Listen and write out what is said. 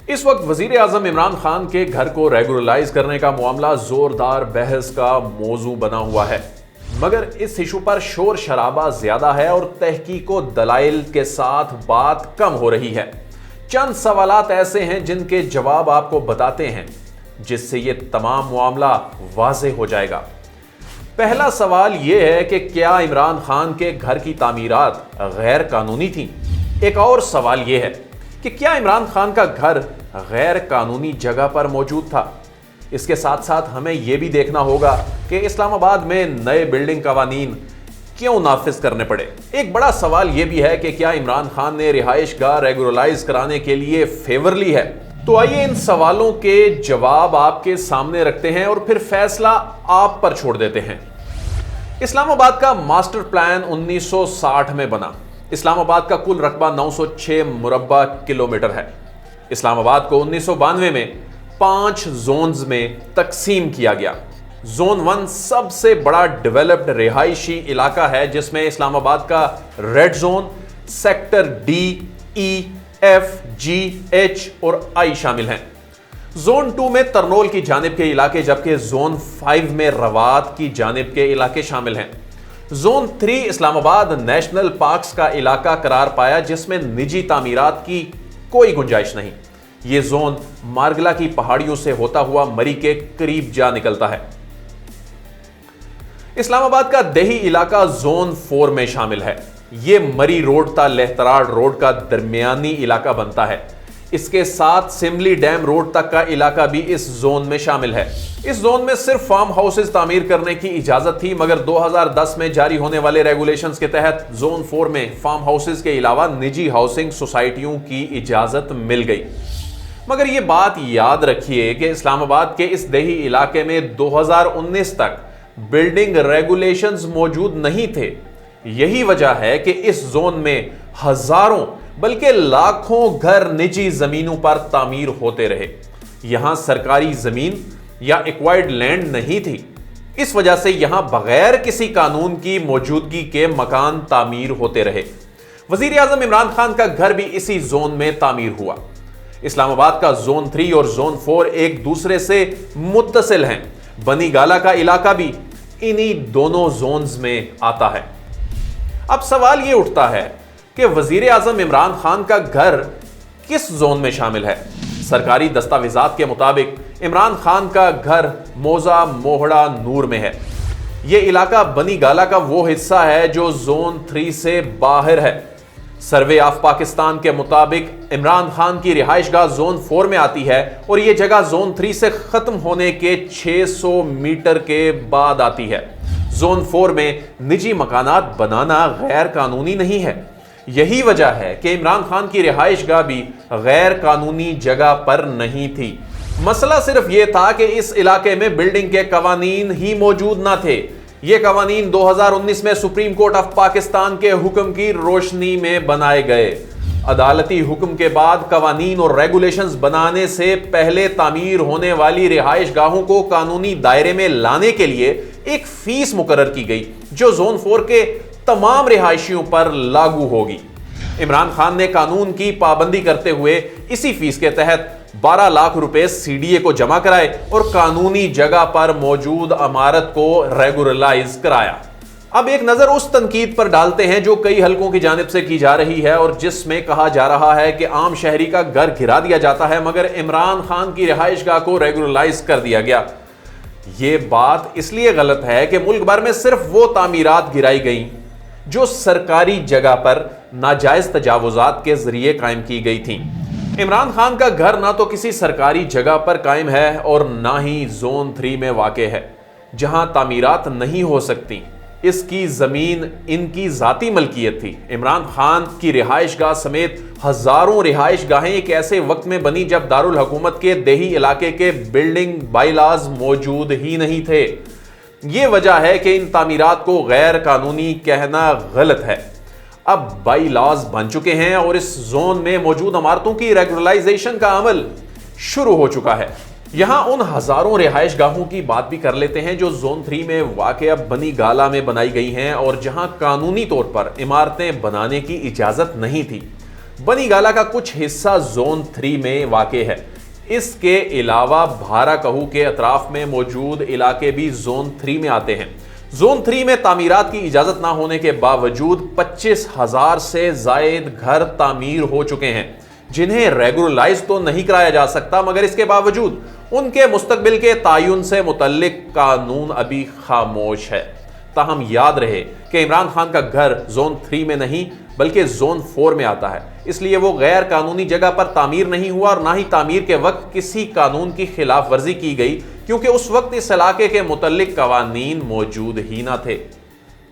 اس وقت وزیر اعظم عمران خان کے گھر کو ریگولرائز کرنے کا معاملہ زوردار بحث کا موضوع بنا ہوا ہے، مگر اس ایشو پر شور شرابہ زیادہ ہے اور تحقیق و دلائل کے ساتھ بات کم ہو رہی ہے۔ چند سوالات ایسے ہیں جن کے جواب آپ کو بتاتے ہیں، جس سے یہ تمام معاملہ واضح ہو جائے گا۔ پہلا سوال یہ ہے کہ کیا عمران خان کے گھر کی تعمیرات غیر قانونی تھیں؟ ایک اور سوال یہ ہے کہ کیا عمران خان کا گھر غیر قانونی جگہ پر موجود تھا؟ اس کے ساتھ ساتھ ہمیں یہ بھی دیکھنا ہوگا کہ اسلام آباد میں نئے بلڈنگ قوانین کیوں نافذ کرنے پڑے۔ ایک بڑا سوال یہ بھی ہے کہ کیا عمران خان نے رہائش گاہ ریگولرائز کرانے کے لیے فیور لی ہے؟ تو آئیے ان سوالوں کے جواب آپ کے سامنے رکھتے ہیں اور پھر فیصلہ آپ پر چھوڑ دیتے ہیں۔ اسلام آباد کا ماسٹر پلان 1960 میں بنا۔ اسلام آباد کا کل رقبہ 906 مربع کلومیٹر ہے۔ اسلام آباد کو 1992 میں 5 زونز میں تقسیم کیا گیا۔ زون 1 سب سے بڑا ڈیولپڈ رہائشی علاقہ ہے، جس میں اسلام آباد کا ریڈ زون، سیکٹر ڈی، ای، ایف، جی، ایچ اور آئی شامل ہیں۔ زون 2 میں ترنول کی جانب کے علاقے، جبکہ زون 5 میں روات کی جانب کے علاقے شامل ہیں۔ زون 3 اسلام آباد نیشنل پارکس کا علاقہ قرار پایا، جس میں نجی تعمیرات کی کوئی گنجائش نہیں۔ یہ زون مارگلا کی پہاڑیوں سے ہوتا ہوا مری کے قریب جا نکلتا ہے۔ اسلام آباد کا دیہی علاقہ زون 4 میں شامل ہے۔ یہ مری روڈ تا لہتراڑ روڈ کا درمیانی علاقہ بنتا ہے۔ اس کے ساتھ سملی ڈیم روڈ تک کا علاقہ بھی اس زون میں شامل ہے۔ اس زون میں صرف فارم ہاؤسز تعمیر کرنے کی اجازت تھی، مگر 2010 میں جاری ہونے والے ریگولیشنز کے تحت زون 4 میں فارم ہاؤسز کے علاوہ نجی ہاؤسنگ سوسائٹیوں کی اجازت مل گئی۔ مگر یہ بات یاد رکھیے کہ اسلام آباد کے اس دیہی علاقے میں 2019 تک بلڈنگ ریگولیشنز موجود نہیں تھے۔ یہی وجہ ہے کہ اس زون میں ہزاروں بلکہ لاکھوں گھر نجی زمینوں پر تعمیر ہوتے رہے۔ یہاں سرکاری زمین یا ایکوائرڈ لینڈ نہیں تھی، اس وجہ سے یہاں بغیر کسی قانون کی موجودگی کے مکان تعمیر ہوتے رہے۔ وزیر اعظم عمران خان کا گھر بھی اسی زون میں تعمیر ہوا۔ اسلام آباد کا زون 3 اور زون 4 ایک دوسرے سے متصل ہیں۔ بنی گالا کا علاقہ بھی انہی دونوں زونز میں آتا ہے۔ اب سوال یہ اٹھتا ہے کہ وزیر اعظم عمران خان کا گھر کس زون میں شامل ہے؟ سرکاری دستاویزات کے مطابق عمران خان کا گھر موزہ موہڑا نور میں ہے۔ یہ علاقہ بنی گالا کا وہ حصہ ہے جو زون 3 سے باہر ہے۔ سروے آف پاکستان کے مطابق عمران خان کی رہائش گاہ زون 4 میں آتی ہے اور یہ جگہ زون 3 سے ختم ہونے کے 600 میٹر کے بعد آتی ہے۔ زون 4 میں نجی مکانات بنانا غیر قانونی نہیں ہے۔ یہی وجہ ہے کہ عمران خان کی رہائش گاہ بھی غیر قانونی جگہ پر نہیں تھی۔ مسئلہ صرف یہ تھا کہ اس علاقے میں بلڈنگ کے قوانین ہی موجود نہ تھے۔ یہ قوانین 2019 میں سپریم کورٹ آف پاکستان کے حکم کی روشنی میں بنائے گئے۔ عدالتی حکم کے بعد قوانین اور ریگولیشنز بنانے سے پہلے تعمیر ہونے والی رہائش گاہوں کو قانونی دائرے میں لانے کے لیے ایک فیس مقرر کی گئی، جو زون 4 کے تمام رہائشیوں پر لاگو ہوگی۔ عمران خان نے قانون کی پابندی کرتے ہوئے اسی فیس کے تحت 12 لاکھ روپے سی ڈی اے کو جمع کرائے اور قانونی جگہ پر موجود عمارت کو ریگولرائز کرایا۔ اب ایک نظر اس تنقید پر ڈالتے ہیں جو کئی حلقوں کی جانب سے کی جا رہی ہے اور جس میں کہا جا رہا ہے کہ عام شہری کا گھر گرا دیا جاتا ہے مگر عمران خان کی رہائش گاہ کو ریگولرائز کر دیا گیا۔ یہ بات اس لیے غلط ہے کہ ملک بھر میں صرف وہ تعمیرات گرائی گئیں جو سرکاری جگہ پر ناجائز تجاوزات کے ذریعے قائم کی گئی تھیں۔ عمران خان کا گھر نہ تو کسی سرکاری جگہ پر قائم ہے اور نہ ہی زون 3 میں واقع ہے، جہاں تعمیرات نہیں ہو سکتی۔ اس کی زمین ان کی ذاتی ملکیت تھی۔ عمران خان کی رہائش گاہ سمیت ہزاروں رہائش گاہیں ایک ایسے وقت میں بنی جب دارالحکومت کے دیہی علاقے کے بلڈنگ بائی لاز موجود ہی نہیں تھے۔ یہ وجہ ہے کہ ان تعمیرات کو غیر قانونی کہنا غلط ہے۔ اب بائی لاز بن چکے ہیں اور اس زون میں موجود عمارتوں کی ریگولرائزیشن کا عمل شروع ہو چکا ہے۔ یہاں ان ہزاروں رہائش گاہوں کی بات بھی کر لیتے ہیں جو زون 3 میں واقع بنی گالا میں بنائی گئی ہیں اور جہاں قانونی طور پر عمارتیں بنانے کی اجازت نہیں تھی۔ بنی گالہ کا کچھ حصہ زون 3 میں واقع ہے۔ اس کے علاوہ بھارا کہو کے اطراف میں موجود علاقے بھی زون 3 میں آتے ہیں۔ زون 3 میں تعمیرات کی اجازت نہ ہونے کے باوجود 25,000 سے زائد گھر تعمیر ہو چکے ہیں، جنہیں ریگولرائز تو نہیں کرایا جا سکتا، مگر اس کے باوجود ان کے مستقبل کے تعین سے متعلق قانون ابھی خاموش ہے۔ تاہم یاد رہے کہ عمران خان کا گھر زون 3 میں نہیں بلکہ زون 4 میں آتا ہے، اس لیے وہ غیر قانونی جگہ پر تعمیر نہیں ہوا اور نہ ہی تعمیر کے وقت کسی قانون کی خلاف ورزی کی گئی، کیونکہ اس وقت اس علاقے کے متعلق قوانین موجود ہی نہ تھے۔